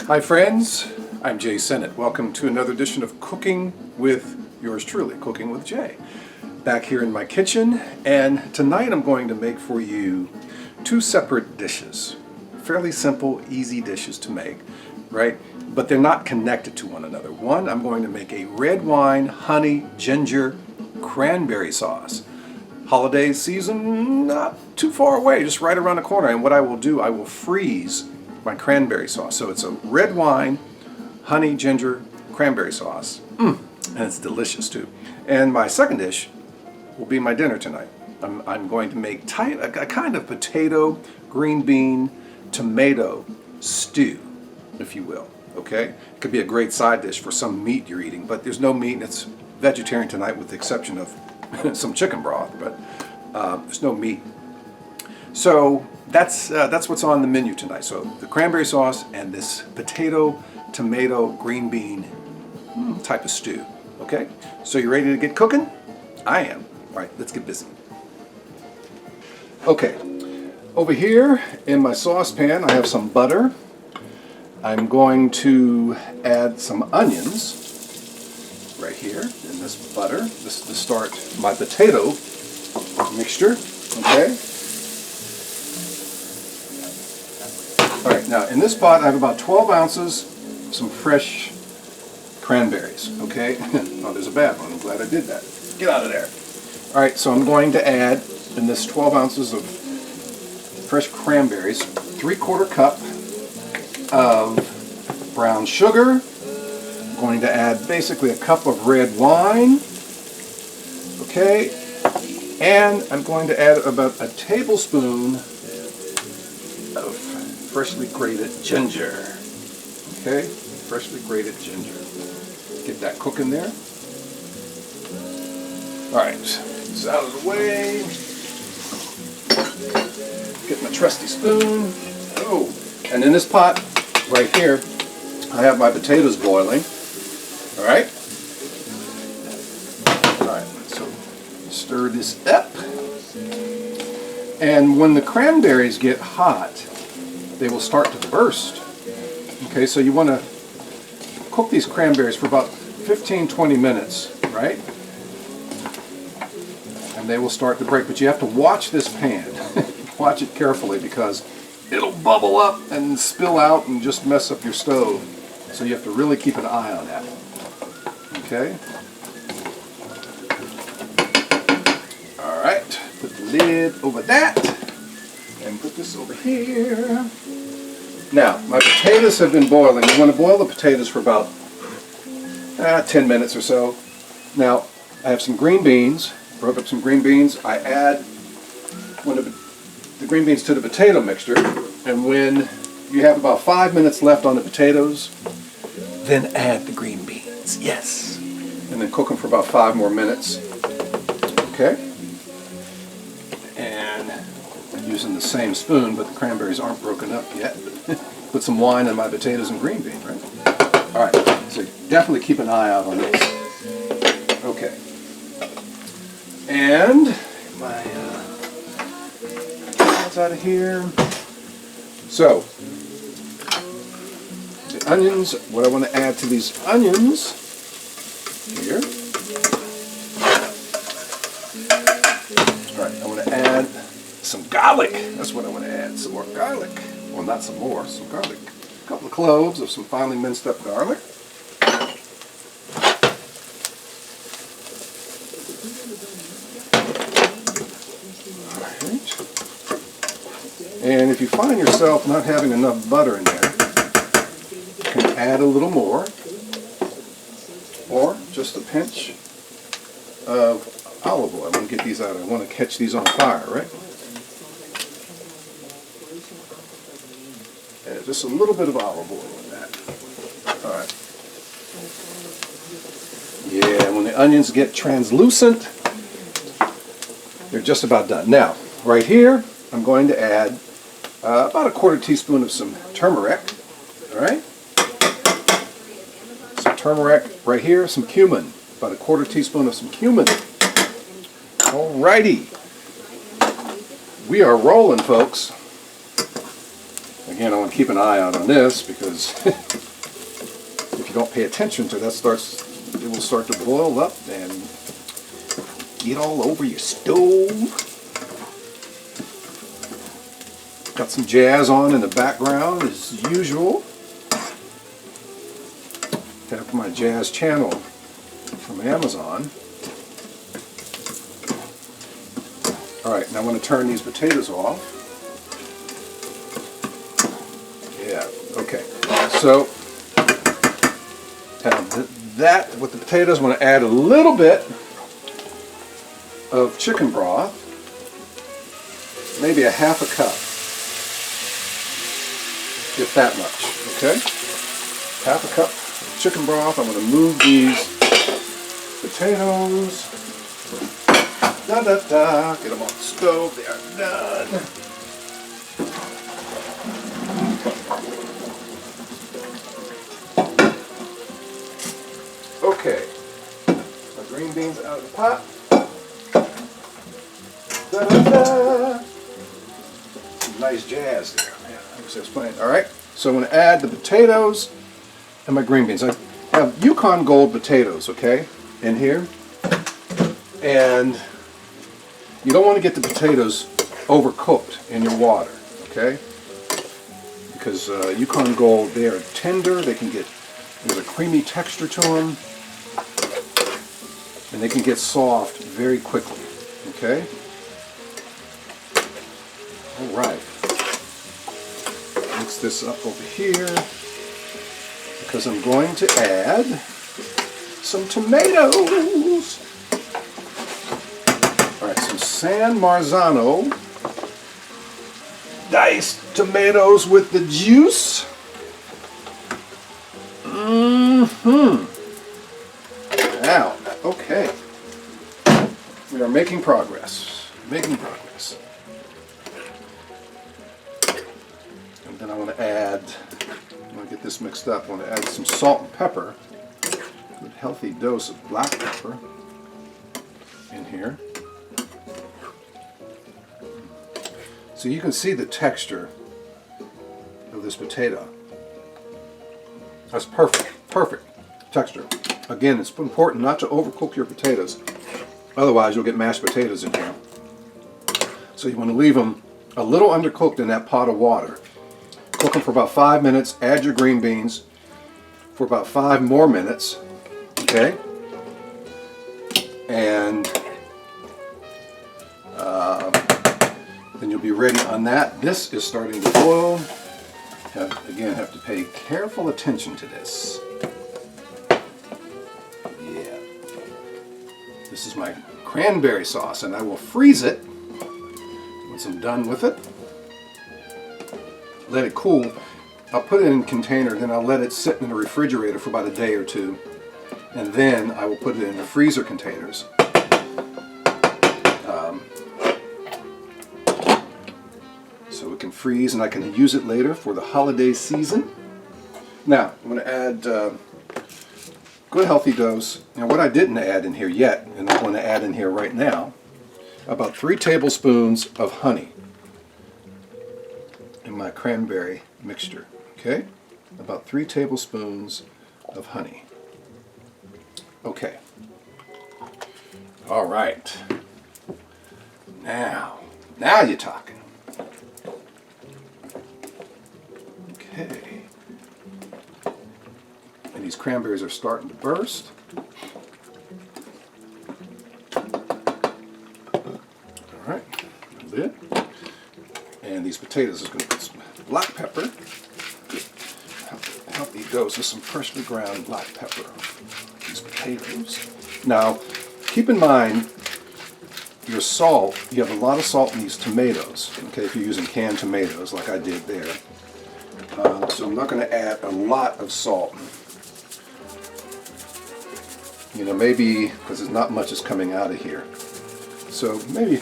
Hi friends, I'm Jae Sinnett. Welcome to another edition of Cooking with yours truly, Cooking with Jay. Back here in my kitchen, and tonight I'm going to make for you two separate dishes. Fairly simple, easy dishes to make, right? But they're not connected to one another. One, I'm going to make a red wine, honey, ginger, cranberry sauce. Holiday season, not too far away, just right around the corner. And what I will do, I will freeze my cranberry sauce. So it's a red wine, honey, ginger, cranberry sauce. And it's delicious too. And my second dish will be my dinner tonight. I'm going to make a kind of potato, green bean, tomato stew, if you will. Okay? It could be a great side dish for some meat you're eating, but there's no meat and it's vegetarian tonight with the exception of some chicken broth, but there's no meat. So that's what's on the menu tonight. So the cranberry sauce and this potato, tomato, green bean type of stew. Okay? So you ready to get cooking? I am. All right, let's get busy. Okay, over here in my saucepan I have some butter. I'm going to add some onions right here in this butter. This is to start my potato mixture. Okay? Alright, now in this pot I have about 12 ounces of some fresh cranberries, okay? Oh, there's a bad one. I'm glad I did that. Get out of there. Alright, so I'm going to add in this 12 ounces of fresh cranberries 3/4 cup of brown sugar. I'm going to add basically a cup of red wine, okay? And I'm going to add about a tablespoon of freshly grated ginger. Okay, freshly grated ginger. Get that cooking there. Alright, it's out of the way. Get my trusty spoon. Oh, and in this pot right here, I have my potatoes boiling. Alright? Alright, so stir this up. And when the cranberries get hot, they will start to burst. Okay, so you want to cook these cranberries for about 15-20 minutes, right? And they will start to break, but you have to watch this pan. Watch it carefully because it'll bubble up and spill out and just mess up your stove. So you have to really keep an eye on that. Okay? Alright, put the lid over that. And put this over here. Now, my potatoes have been boiling. You want to boil the potatoes for about 10 minutes or so. Now, I have some green beans. Broke up some green beans. I add the green beans to the potato mixture. And when you have about 5 minutes left on the potatoes, then add the green beans. Yes. And then cook them for about 5 more minutes. Okay? And I'm using the same spoon, but the cranberries aren't broken up yet. Put some wine in my potatoes and green bean, right? Alright, so definitely keep an eye out on this. Okay. And my that's out of here. So, the onions, what I want to add to these onions here. Alright, I want to add some garlic. That's what I want to add. Some more garlic. Well, not some more, some garlic. A couple of cloves of some finely minced up garlic. Alright. And if you find yourself not having enough butter in there, you can add a little more. Or just a pinch of olive oil. I'm going to get these out. I want to catch these on fire, right? And just a little bit of olive oil in that. Alright. Yeah, when the onions get translucent, they're just about done. Now, right here, I'm going to add about a 1/4 teaspoon of some turmeric. Alright? Some turmeric right here, some cumin. About a 1/4 teaspoon of some cumin. Alrighty. We are rolling, folks. Again, I want to keep an eye out on this because if you don't pay attention to that, it will start to boil up and get all over your stove. Got some jazz on in the background as usual. Have my jazz channel from Amazon. Alright, now I'm going to turn these potatoes off. Yeah, okay. So, that with the potatoes, I'm going to add a little bit of chicken broth, maybe a half a cup, if that much, okay? Half a cup of chicken broth. I'm going to move these potatoes. Da da da. Get them on the stove. They are done. Okay. My green beans out of the pot. Da da da. Some nice jazz there. Man, I wish I was playing. All right. So I'm going to add the potatoes and my green beans. I have Yukon Gold potatoes, okay, in here. And you don't want to get the potatoes overcooked in your water, okay? Because Yukon Gold, they are tender. They can get, there's a creamy texture to them, and they can get soft very quickly, okay? All right. Mix this up over here because I'm going to add some tomatoes. Alright, some San Marzano diced tomatoes with the juice. Now, okay. We are making progress. Making progress. And then I want to add, I want to get this mixed up, I want to add some salt and pepper. A good healthy dose of black pepper in here. So you can see the texture of this potato. That's perfect, perfect texture. Again, it's important not to overcook your potatoes, otherwise you'll get mashed potatoes in here. So you want to leave them a little undercooked in that pot of water. Cook them for about 5 minutes, add your green beans for about 5 more minutes, okay? And then you'll be ready on that. This is starting to boil. Again, have to pay careful attention to this. Yeah. This is my cranberry sauce, and I will freeze it once I'm done with it. Let it cool. I'll put it in a container, then I'll let it sit in the refrigerator for about a day or two, and then I will put it in the freezer containers. So it can freeze and I can use it later for the holiday season. Now, I'm going to add good healthy dose. Now what I didn't add in here yet, and I'm going to add in here right now, about 3 tablespoons of honey in my cranberry mixture. Okay? About 3 tablespoons of honey. Okay. All right. Now you're talking. Okay. And these cranberries are starting to burst. All right, a bit. And these potatoes is going to put some black pepper. Healthy dose of some freshly ground black pepper. These potatoes. Now, keep in mind your salt. You have a lot of salt in these tomatoes. Okay, if you're using canned tomatoes like I did there. So I'm not going to add a lot of salt. You know, maybe, because there's not much is coming out of here. So maybe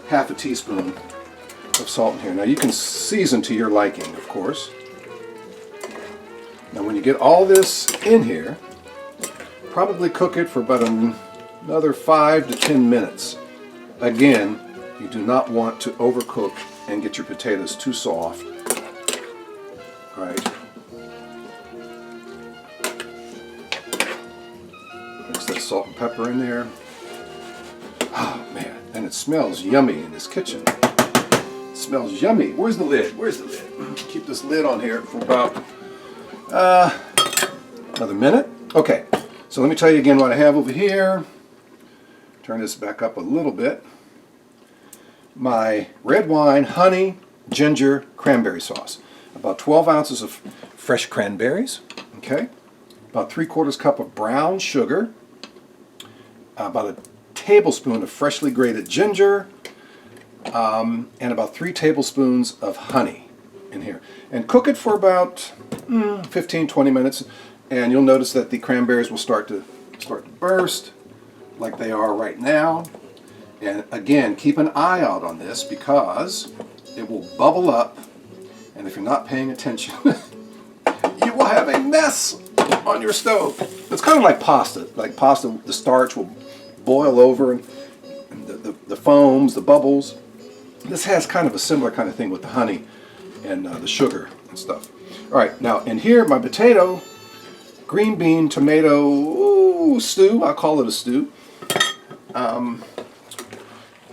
half a teaspoon of salt in here. Now you can season to your liking, of course. Now when you get all this in here, probably cook it for about another 5 to 10 minutes. Again, you do not want to overcook and get your potatoes too soft. Right. Mix that salt and pepper in there. Oh man, and it smells yummy in this kitchen. It smells yummy. Where's the lid? Where's the lid? Keep this lid on here for about another minute. Okay, so let me tell you again what I have over here. Turn this back up a little bit. My red wine, honey, ginger, cranberry sauce. About 12 ounces of fresh cranberries. Okay. About 3/4 cup of brown sugar. About a tablespoon of freshly grated ginger. And about 3 tablespoons of honey in here. And cook it for about 15-20 minutes. And you'll notice that the cranberries will start to burst like they are right now. And again, keep an eye out on this because it will bubble up, and if you're not paying attention, you will have a mess on your stove. It's kind of like pasta. Like pasta, the starch will boil over, and the foams, the bubbles. This has kind of a similar kind of thing with the honey and the sugar and stuff. All right, now in here, my potato, green bean, tomato stew. I'll call it a stew.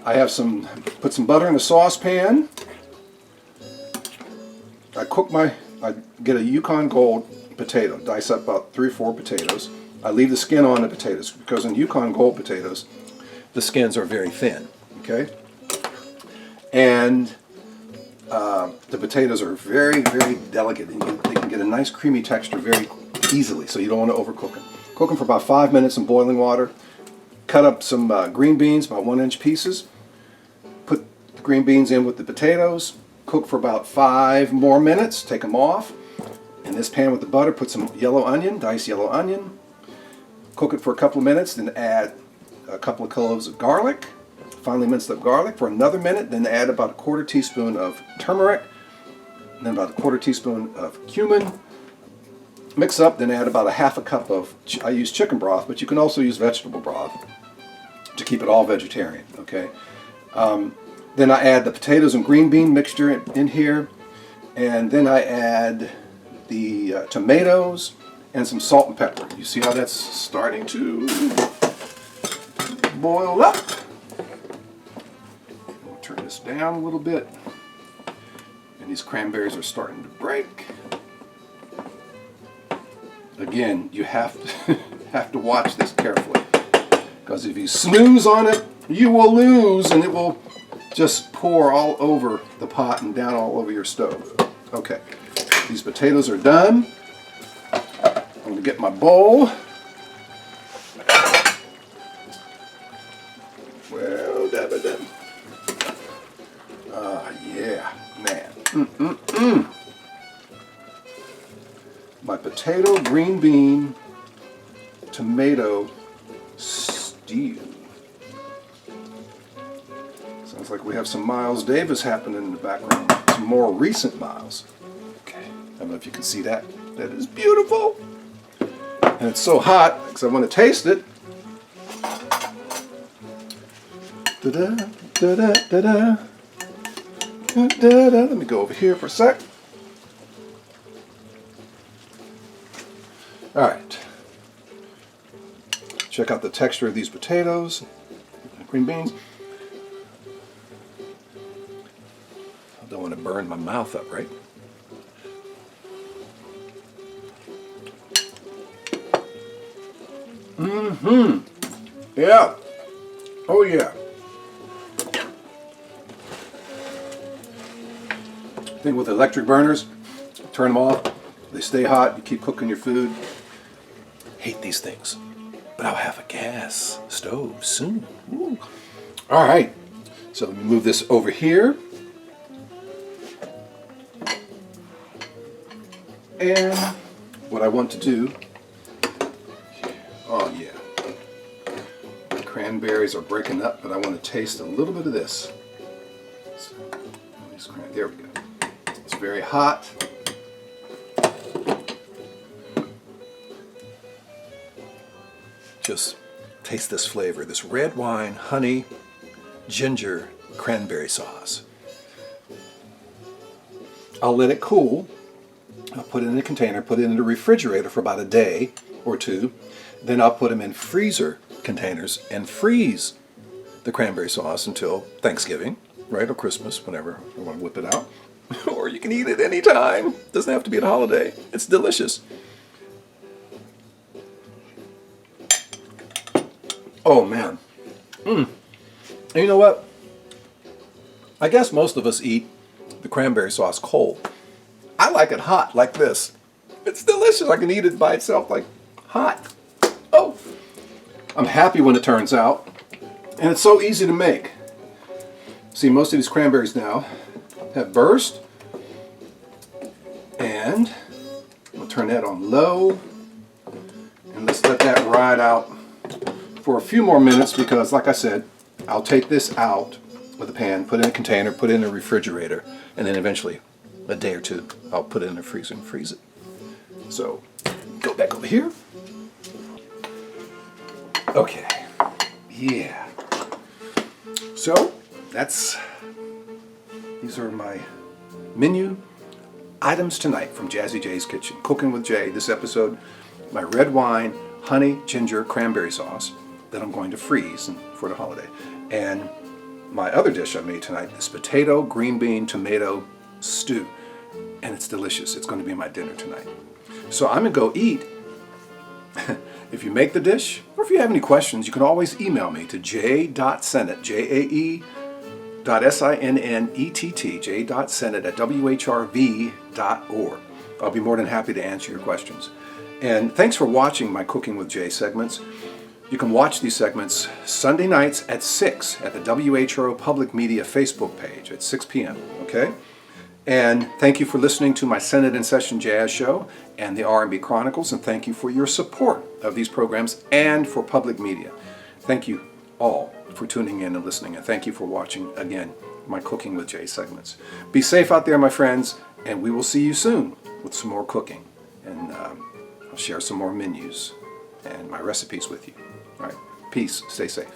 I have put some butter in a saucepan. I get a Yukon Gold potato, dice up about 3 or 4 potatoes. I leave the skin on the potatoes because in Yukon Gold potatoes, the skins are very thin, okay? And the potatoes are very, very delicate. And they can get a nice creamy texture very easily, so you don't want to overcook them. Cook them for about 5 minutes in boiling water. Cut up some green beans, about 1-inch pieces. Put the green beans in with the potatoes. Cook for about 5 more minutes. Take them off. In this pan with the butter, put some yellow onion, diced yellow onion. Cook it for a couple of minutes, then add a couple of cloves of garlic. Finely minced up garlic for another minute. Then add about 1/4 teaspoon of turmeric. And then about 1/4 teaspoon of cumin. Mix up, then add about 1/2 cup of, I use chicken broth, but you can also use vegetable broth to keep it all vegetarian, okay? Then I add the potatoes and green bean mixture in here, and then I add the tomatoes and some salt and pepper. You see how that's starting to boil up? We'll turn this down a little bit, and these cranberries are starting to break. Again, you have to watch this carefully, because if you snooze on it, you will lose, and it will just pour all over the pot and down all over your stove. Okay, these potatoes are done. I'm going to get my bowl. Well, da-ba-da. Yeah, man. My potato, green bean, tomato stew. Sounds like we have some Miles Davis happening in the background. Some more recent Miles. Okay, I don't know if you can see that. That is beautiful. And it's so hot because I want to taste it. Da-da, da-da, da-da. Da-da. Let me go over here for a sec. All right. Check out the texture of these potatoes, green beans. I don't want to burn my mouth up, right? Yeah. Oh yeah. I think with electric burners, turn them off. They stay hot. You keep cooking your food. Hate these things, but I'll have a gas stove soon. Ooh. All right. So let me move this over here. And what I want to do, oh yeah, the cranberries are breaking up, but I want to taste a little bit of this. So, there we go. It's very hot. Just taste this flavor, this red wine, honey, ginger, cranberry sauce. I'll let it cool, I'll put it in a container, put it in the refrigerator for about a day or two. Then I'll put them in freezer containers and freeze the cranberry sauce until Thanksgiving, right, or Christmas, whenever I want to whip it out. Or you can eat it anytime. Doesn't have to be at a holiday. It's delicious. Oh man. And you know what? I guess most of us eat the cranberry sauce cold. I like it hot, like this. It's delicious. I can eat it by itself, like hot. Oh, I'm happy when it turns out. And it's so easy to make. See, most of these cranberries now have burst. And we'll turn that on low. And let's let that ride out for a few more minutes because, like I said, I'll take this out of the pan, put it in a container, put it in a refrigerator, and then eventually, a day or two, I'll put it in the freezer and freeze it. So, go back over here. Okay. Yeah. So, these are my menu items tonight from Jazzy Jay's Kitchen. Cooking with Jay. This episode, my red wine, honey, ginger, cranberry sauce that I'm going to freeze for the holiday. And my other dish I made tonight is potato, green bean, tomato stew. And it's delicious. It's going to be my dinner tonight. So I'm going to go eat. If you make the dish, or if you have any questions, you can always email me to jae.sinnett, jae.sinnett, jae.sinnett@whrv.org. I'll be more than happy to answer your questions. And thanks for watching my Cooking with Jay segments. You can watch these segments Sunday nights at 6 at the WHRO Public Media Facebook page at 6 p.m., okay? And thank you for listening to my Sinnett in Session Jazz Show and the R&B Chronicles, and thank you for your support of these programs and for public media. Thank you all for tuning in and listening, and thank you for watching, again, my Cooking with Jay segments. Be safe out there, my friends, and we will see you soon with some more cooking. And I'll share some more menus and my recipes with you. All right, peace, stay safe.